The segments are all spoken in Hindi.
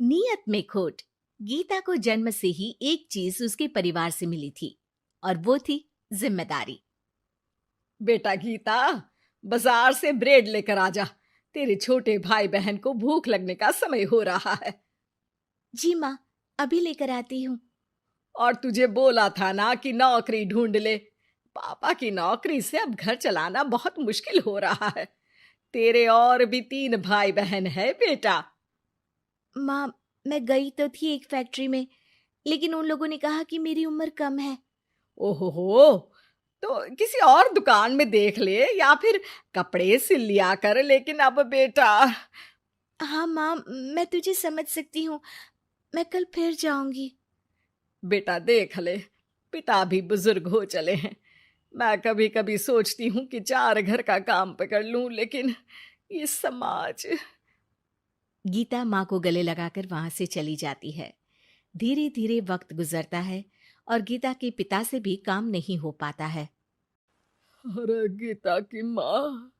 नियत में खोट। गीता को जन्म से ही एक चीज उसके परिवार से मिली थी और वो थी जिम्मेदारी। बेटा गीता, बाजार से ब्रेड लेकर आ जा। तेरे छोटे भाई बहन को भूख लगने का समय हो रहा है। जी माँ, अभी लेकर आती हूँ। और तुझे बोला था ना कि नौकरी ढूंढ ले। पापा की नौकरी से अब घर चलाना बहुत मुश्किल हो रहा है। तेरे और भी 3 भाई बहन है बेटा। माँ, मैं गई तो थी एक फैक्ट्री में, लेकिन उन लोगों ने कहा कि मेरी उम्र कम है। ओहो, तो किसी और दुकान में देख ले या फिर कपड़े सिल लिया कर। लेकिन अब बेटा। हाँ माँ, मैं तुझे समझ सकती हूँ। मैं कल फिर जाऊंगी। बेटा देख ले, पिता भी बुजुर्ग हो चले हैं। मैं कभी कभी सोचती हूँ कि 4 घर का काम पकड़ लूं, लेकिन ये समाज। गीता माँ को गले लगाकर वहां से चली जाती है। धीरे धीरे वक्त गुजरता है और गीता के पिता से भी काम नहीं हो पाता है। अरे गीता की माँ,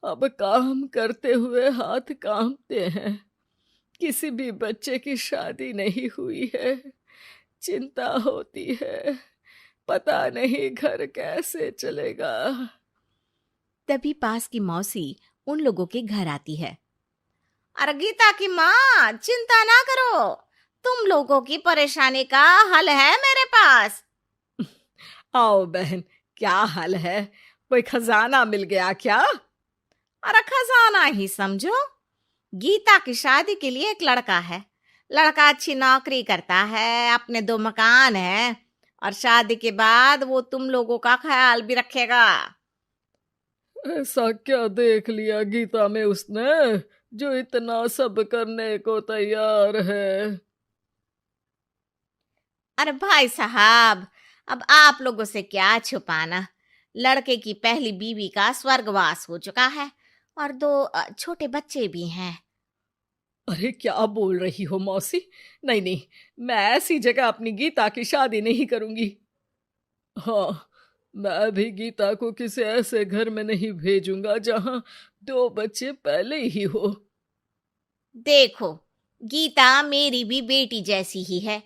अब काम करते हुए हाथ कांपते हैं। किसी भी बच्चे की शादी नहीं हुई है। चिंता होती है। पता नहीं घर कैसे चलेगा। तभी पास की मौसी उन लोगों के घर आती है। अरे गीता की माँ, चिंता ना करो। तुम लोगों की परेशानी का हल है मेरे पास। आओ बहन, क्या हाल है? कोई खजाना मिल गया क्या? अरे खजाना ही समझो। गीता की शादी के लिए एक लड़का है। लड़का अच्छी नौकरी करता है, अपने 2 मकान है, और शादी के बाद वो तुम लोगों का ख्याल भी रखेगा। ऐसा क्या देख लिया गीता में उसने जो इतना सब करने को तैयार है? अरे भाई साहब, अब आप लोगों से क्या छुपाना। लड़के की पहली बीवी का स्वर्गवास हो चुका है और 2 छोटे बच्चे भी हैं। अरे क्या बोल रही हो मौसी? नहीं नहीं, मैं ऐसी जगह अपनी गीता की शादी नहीं करूंगी। हाँ, मैं भी गीता को किसी ऐसे घर में नहीं भेजूंगा जहां 2 बच्चे पहले ही हो। देखो, गीता मेरी भी बेटी जैसी ही है।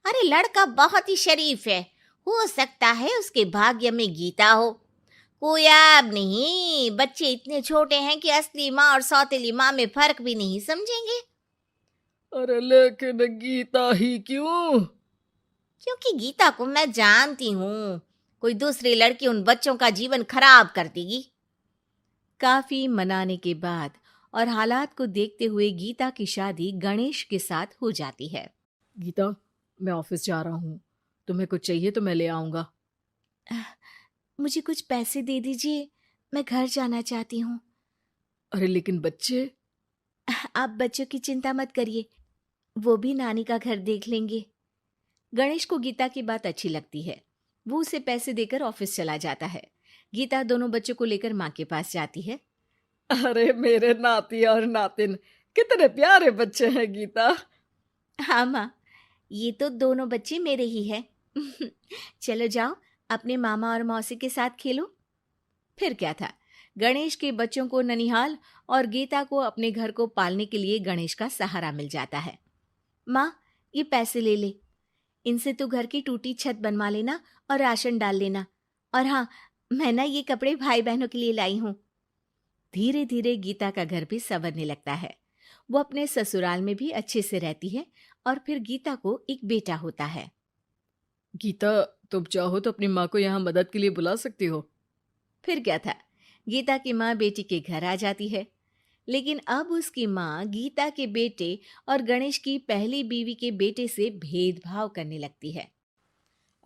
अरे लड़का बहुत ही शरीफ है। हो सकता है उसके भाग्य में गीता हो। कोई ऐब नहीं, बच्चे इतने छोटे हैं कि असली माँ और सौतेली माँ में फर्क भी नहीं समझेंगे। अरे लेकिन गीता ही क्यों? क्योंकि गीता को मैं जानती हूँ। कोई दूसरी लड़की उन बच्चों का जीवन खराब कर देगी। काफी मनाने के बाद और हालात को देखते हुए गीता की शादी गणेश के साथ हो जाती है। गीता, मैं ऑफिस जा रहा हूँ। तुम्हें कुछ चाहिए तो मैं ले आऊंगा। मुझे कुछ पैसे दे दीजिए, मैं घर जाना चाहती हूँ। अरे लेकिन बच्चे। आप बच्चों की चिंता मत करिए, वो भी नानी का घर देख लेंगे। गणेश को गीता की बात अच्छी लगती है। वो उसे पैसे देकर ऑफिस चला जाता है। गीता दोनों बच्चों को लेकर माँ के पास जाती है। अरे मेरे नाती और नातिन, कितने प्यारे बच्चे हैं गीता। हाँ माँ, ये तो दोनों बच्चे मेरे ही हैं। चलो जाओ, अपने मामा और मौसी के साथ खेलो। फिर क्या था, गणेश के बच्चों को ननिहाल और गीता को अपने घर को पालने के लिए गणेश का सहारा मिल जाता है। माँ, ये पैसे ले ले, इनसे तू घर की टूटी छत बनवा लेना और राशन डाल लेना। और हाँ, मैं ना ये कपड़े भाई बहनों के लिए लाई हूँ। धीरे धीरे गीता का घर भी संवरने लगता है। वो अपने ससुराल में भी अच्छे से रहती है और फिर गीता को एक बेटा होता है। गीता, तुम चाहो तो अपनी माँ को यहाँ मदद के लिए बुला सकती हो। फिर क्या था, गीता की माँ बेटी के घर आ जाती है। लेकिन अब उसकी माँ गीता के बेटे और गणेश की पहली बीवी के बेटे से भेदभाव करने लगती है।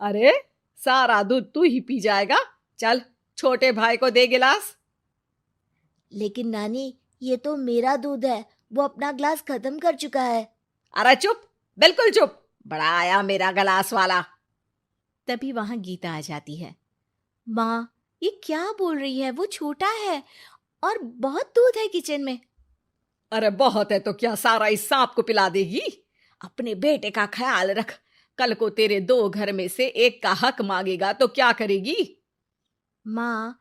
अरे, सारा दूध तू ही पी जाएगा। चल, छोटे भाई को दे गिलास। लेकिन नानी, ये तो मेरा दूध है, वो अपना ग्लास खत्म कर चुका है। अरे चुप, बिल्कुल चुप। बड़ा आया मेरा गिलास वाला। तभी वहां गीता आ जाती है। माँ, ये क्या बोल रही है, वो छोटा है और बहुत दूध है किचन में। अरे बहुत है तो क्या सारा इस सांप को पिला देगी? अपने बेटे का ख्याल रख। कल को तेरे 2 घर में से एक का हक मांगेगा तो क्या करेगी? माँ,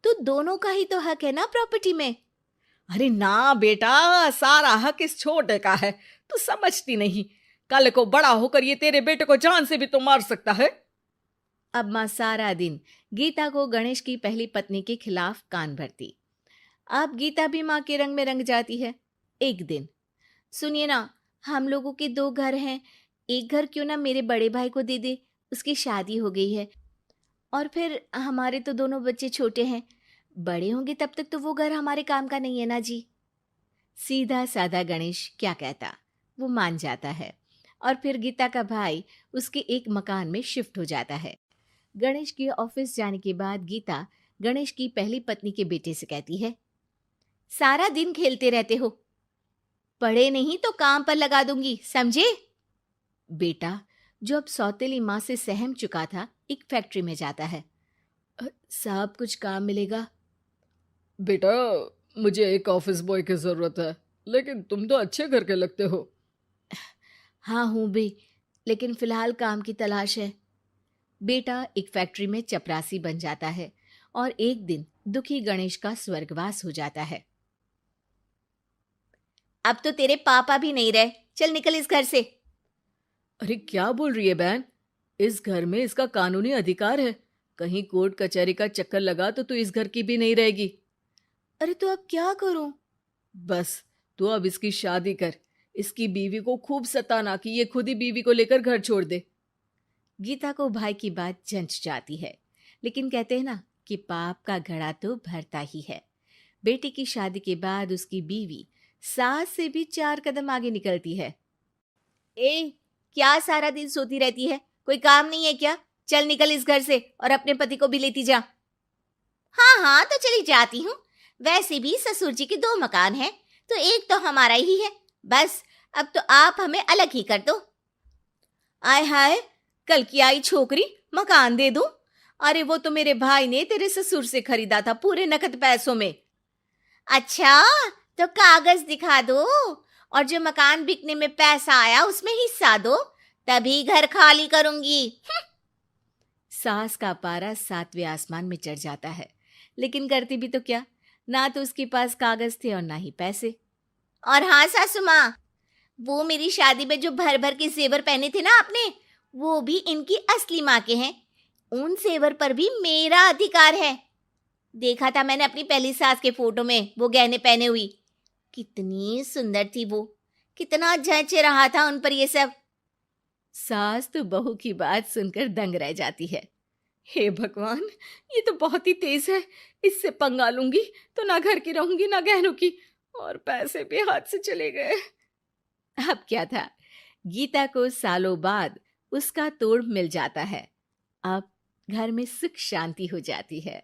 तो दोनों का ही तो हक है ना प्रॉपर्टी में। अरे ना बेटा, सारा हक इस छोटे का है। तू समझती नहीं, कल को बड़ा होकर ये तेरे बेटे को जान से भी तो मार सकता है। अब माँ सारा दिन गीता को गणेश की पहली पत्नी के खिलाफ कान भरती। अब गीता भी माँ के रंग में रंग जाती है। एक दिन, सुनिए ना, हम लोगों के 2 घर हैं, एक घर क्यों ना मेरे बड़े भाई को दे दे, उसकी शादी हो गई है। और फिर हमारे तो दोनों बच्चे छोटे हैं, बड़े होंगे तब तक तो वो घर हमारे काम का नहीं है ना जी। सीधा साधा गणेश क्या कहता, वो मान जाता है और फिर गीता का भाई उसके एक मकान में शिफ्ट हो जाता है। गणेश के ऑफिस जाने के बाद गीता गणेश की पहली पत्नी के बेटे से कहती है, सारा दिन खेलते रहते हो, पढ़े नहीं तो काम पर लगा दूंगी, समझे? बेटा, जो अब सौतेली माँ से सहम चुका था, एक फैक्ट्री में जाता है। साहब कुछ काम मिलेगा? बेटा, मुझे एक ऑफिस बॉय की जरूरत है, लेकिन तुम तो अच्छे घर के लगते हो। हाँ हूँ बे, लेकिन फिलहाल काम की तलाश है। बेटा एक फैक्ट्री में चपरासी बन जाता है और एक दिन दुखी गणेश का स्वर्गवास हो जाता है। अब तो तेरे पापा भी नहीं रहे, चल निकल इस घर से। अरे क्या बोल रही है बहन, इस घर में इसका कानूनी अधिकार है, कहीं कोर्ट कचहरी का चक्कर लगा तो तू इस घर की भी नहीं रहेगी। अरे तो अब क्या करूं? बस तू अब इसकी शादी कर, इसकी बीवी को खूब सताना कि ये खुद ही बीवी को लेकर घर छोड़ दे। गीता को भाई की बात जंच जाती है, लेकिन कहते हैं ना कि पाप का घड़ा तो भरता ही है। बेटे की शादी के बाद उसकी बीवी सास से भी 4 कदम आगे निकलती है। ए, क्या सारा दिन सोती रहती है, कोई काम नहीं है क्या? चल निकल इस घर से और अपने पति को भी लेती जा। हाँ हाँ तो चली जाती हूँ, वैसे भी ससुर जी के 2 मकान हैं, तो एक तो हमारा ही है, बस अब तो आप हमें अलग ही कर दो। आय हाय, कल की आई छोकरी मकान दे दूं? अरे वो तो मेरे भाई ने तेरे ससुर से खरीदा था पूरे नकद पैसों में। अच्छा, तो कागज दिखा दो और जो मकान बिकने में पैसा आया उसमें हिस्सा दो, तभी घर खाली करूंगी। सास का पारा 7वें आसमान में चढ़ जाता है, लेकिन करती भी तो क्या, ना तो उसके पास कागज थे और ना ही पैसे। और हाँ सासू माँ, वो मेरी शादी में जो भर भर के जेवर पहने थे ना आपने, वो भी इनकी असली माँ के हैं, उन जेवर पर भी मेरा अधिकार है। देखा था मैंने अपनी पहली सास के फोटो में वो गहने पहने हुई, कितनी सुंदर थी वो, कितना जच रहा था उन पर ये सब। सास तो बहू की बात सुनकर दंग रह जाती है। हे भगवान, ये तो बहुत ही तेज है, इससे पंगा लूंगी तो ना घर की रहूंगी ना गहनों की, और पैसे भी हाथ से चले गए। अब क्या था, गीता को सालों बाद उसका तोड़ मिल जाता है। अब घर में सुख शांति हो जाती है।